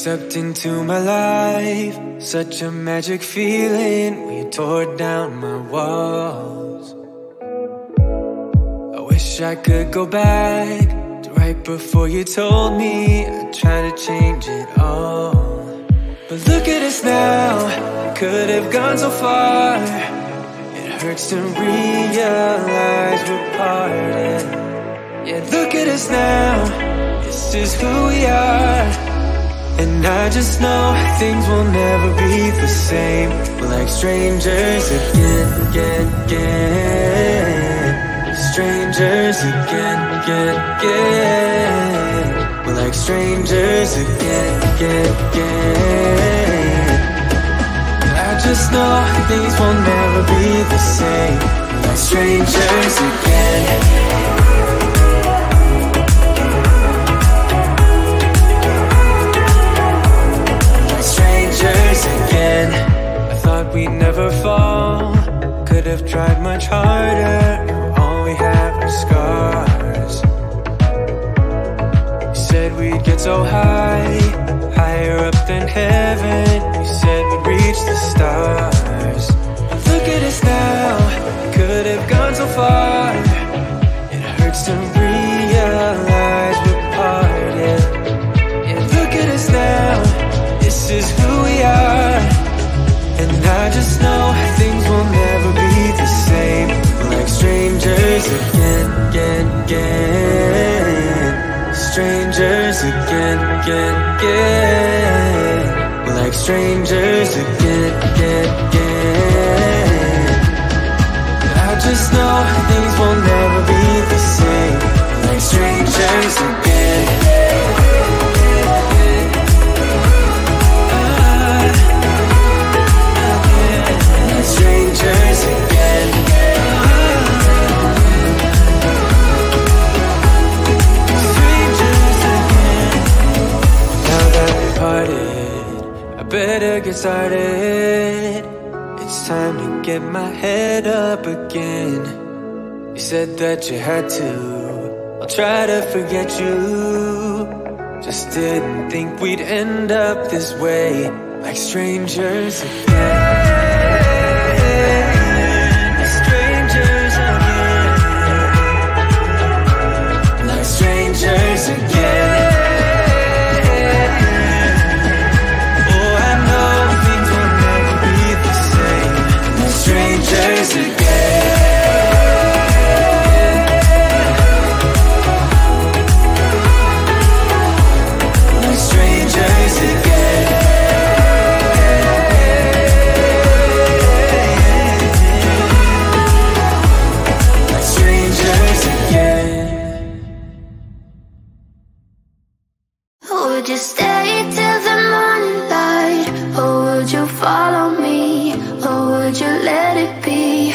stepped into my life, such a magic feeling when you tore down my walls. I wish I could go back to right before you told me I'd try to change it all. But look at us now, could have gone so far. It hurts to realize we're parted. Yeah, look at us now, this is who we are. And I just know things will never be the same. We're like strangers again. Strangers again. We're like strangers again. I just know things will never be the same. We're like strangers again. Again, I thought we'd never fall. Could have tried much harder. Now all we have are scars. You said we'd get so high, higher up than heaven. You said we'd reach the stars. But look at us now, could have gone so far. It hurts to realize we're parted. Yeah, look at us now, this is who we are. And I just know things will never be the same. We're like strangers again. Strangers again. We're like strangers again. I just know things will never be the same. We're like strangers again. Strangers again. Strangers again. Now that we parted, I better get started. It's time to get my head up again. You said that you had to, I'll try to forget you. Just didn't think we'd end up this way, like strangers again. Strangers again. Oh, I know things will never be the same. We're strangers again. We're strangers again. We're strangers again. Would you stay till the morning light? Or would you follow me? Or would you let it be?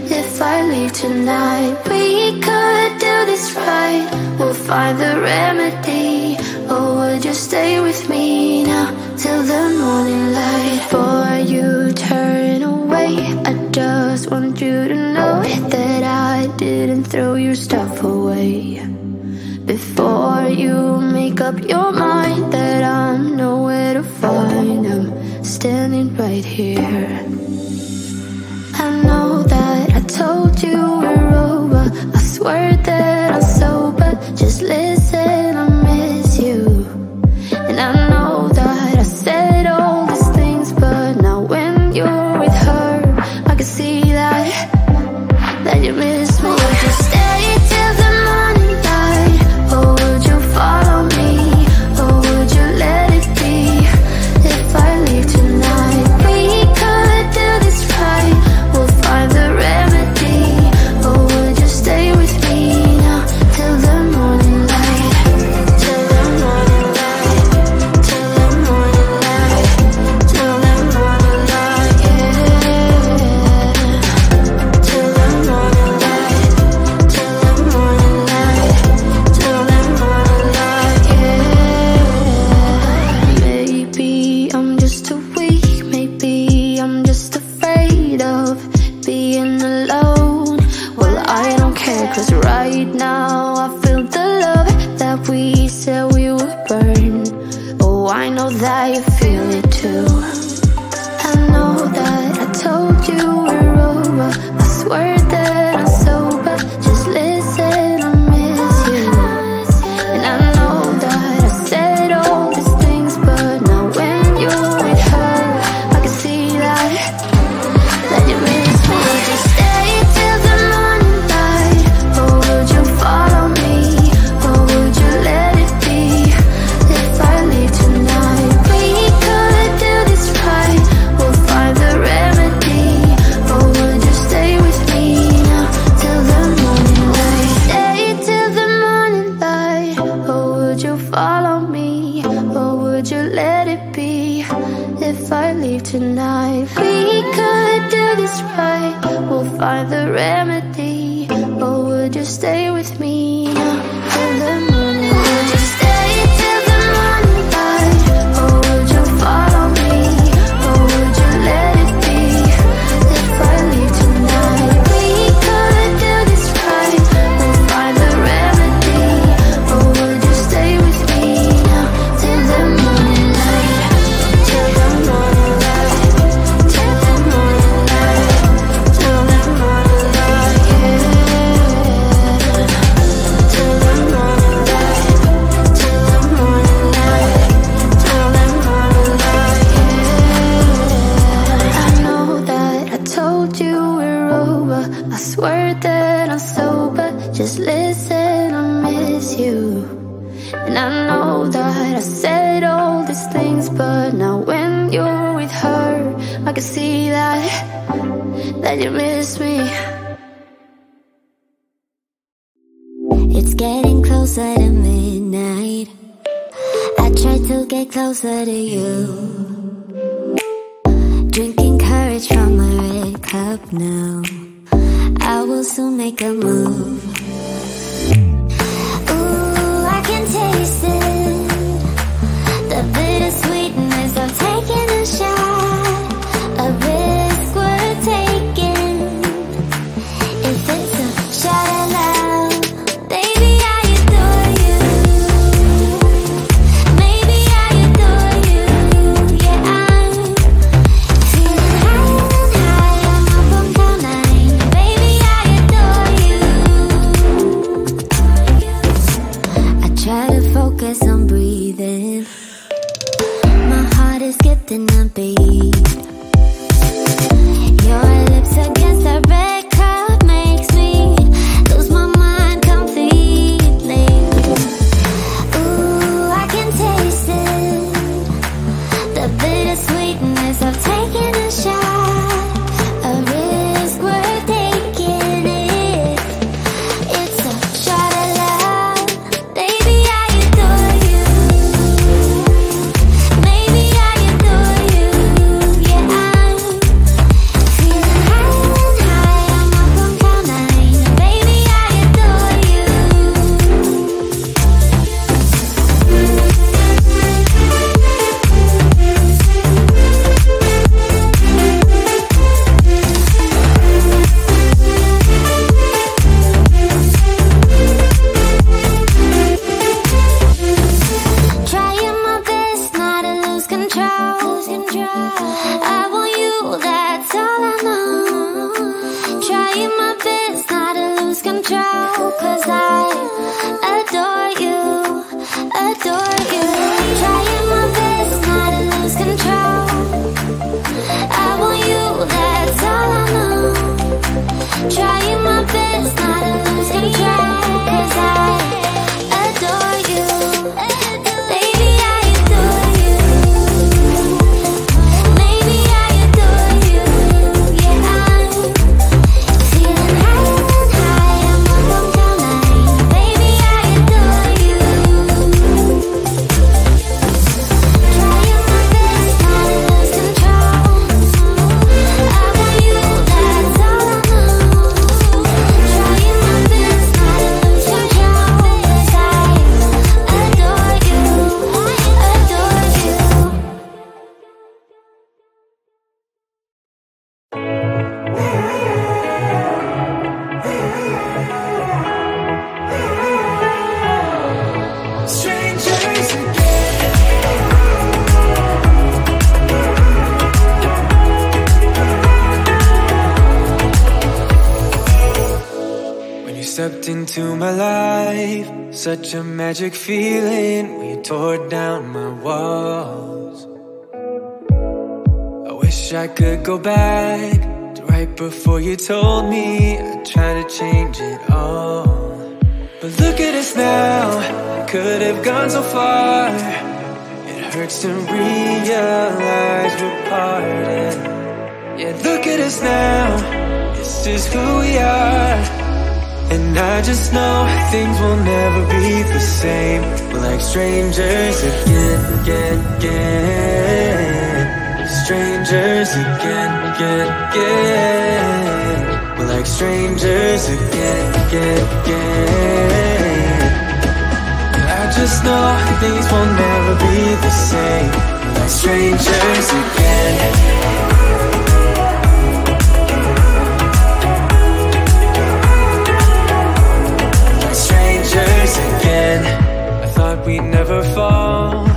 If I leave tonight, we could do this right. We'll find the remedy. Or would you stay with me now till the morning light? Before you turn away, I just want you to know that I didn't throw your stuff away. Before you make up your mind that I'm nowhere to find, I'm standing right here. I know that I told you we're over, I swear that I'm sober. Just listen, I miss you. And I know that I said all these things, but now when you're with her, I can see that you miss me. Would you stay till the morning light? Or would you follow me? Or would you let it be? If I leave tonight, we could do this right. We'll find the remedy. Or would you stay with me now till the morning light? leave tonight, we could do this right. We'll find the remedy. Or would you stay with me till the morning? Would you stay till the morning light? Or would you follow me? Or would you let it be? If I leave tonight, we could do this right. We'll find the remedy. Or would you stay with me now till the morning light? Till the morning light. Till the morning light. Till the morning light, yeah. Till the morning light. Till the morning light. Till the morning light, yeah. I know that I told you we're over. I swear that I'm sober. Just listen, I miss you. And I know that I said all these things, but now when you're with her, I can see that you miss me. It's getting closer to midnight. I try to get closer to you, drinking courage from my red cup now. I will soon make a move. Ooh, I can taste it, the bittersweetness of taking a shot, a risk worth taking. If it's a shot at love, baby, I adore you. Maybe I adore you. Yeah, I'm feeling higher and higher. I'm up on cloud nine. Baby, I adore you. I try to focus on breathing. My heart is skipping a beat. Your lips against the red cup makes me lose my mind completely. Ooh, I can taste it, the bittersweetness of taking a shot, a risk worth taking it. It's a shot at love, baby, I adore you. Maybe I adore you. Yeah, I'm feeling higher and higher. I'm up on cloud nine. Baby, I adore you. Trying my best not to lose control. I want you, that's all I know. Trying my best not to lose control, 'cause I adore you, adore you. Trying my best not to lose control. I want you, that's all I know. Trying my best not to lose control, 'cause I adore you. Baby, I adore you. Maybe I adore you. Yeah, I'm feeling higher and higher. I'm up on cloud nine. Baby, I adore you. Trying my best not to lose control. I want you, that's all I know. Trying my best not to lose control, 'cause I adore you, adore you. Strangers again. When you stepped into my life, such a magic feeling when you tore down my walls. I wish I could go back to right before you told me I'd try to change it all. But look at us now, could have gone so far. It hurts to realize we're parted. Yeah, look at us now, this is who we are. And I just know things will never be the same. We're like strangers again, again, again. strangers again, again, again. We're like strangers again, again, again. I just know things will never be the same. We're like strangers again. Again, I thought we'd never fall.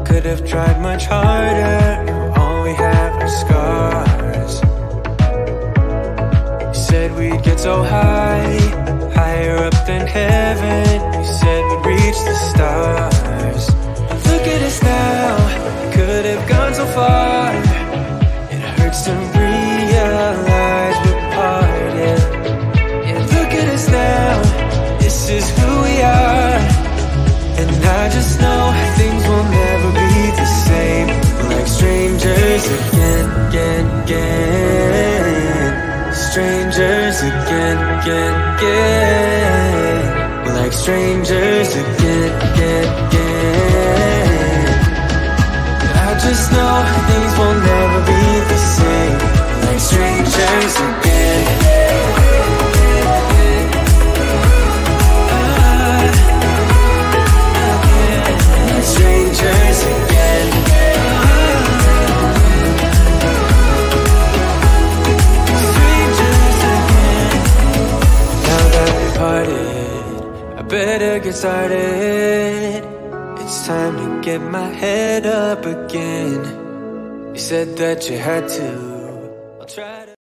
Could have tried much harder. All we have are scars. You said we'd get so high, higher up than heaven. You said we'd reach the stars. Look at us now, could have gone so far. It hurts to realize we're parted. Yeah, look at us now, this is who we are. And I just know things will never be the same. We're like strangers again, again, again. Strangers again, again, again. We're like strangers again, again, again. I just know things will never be the same. We're like strangers again. Strangers again. Strangers again. Now that we parted, I better get started. It's time to get my head up again. You said that you had to. I'll try to.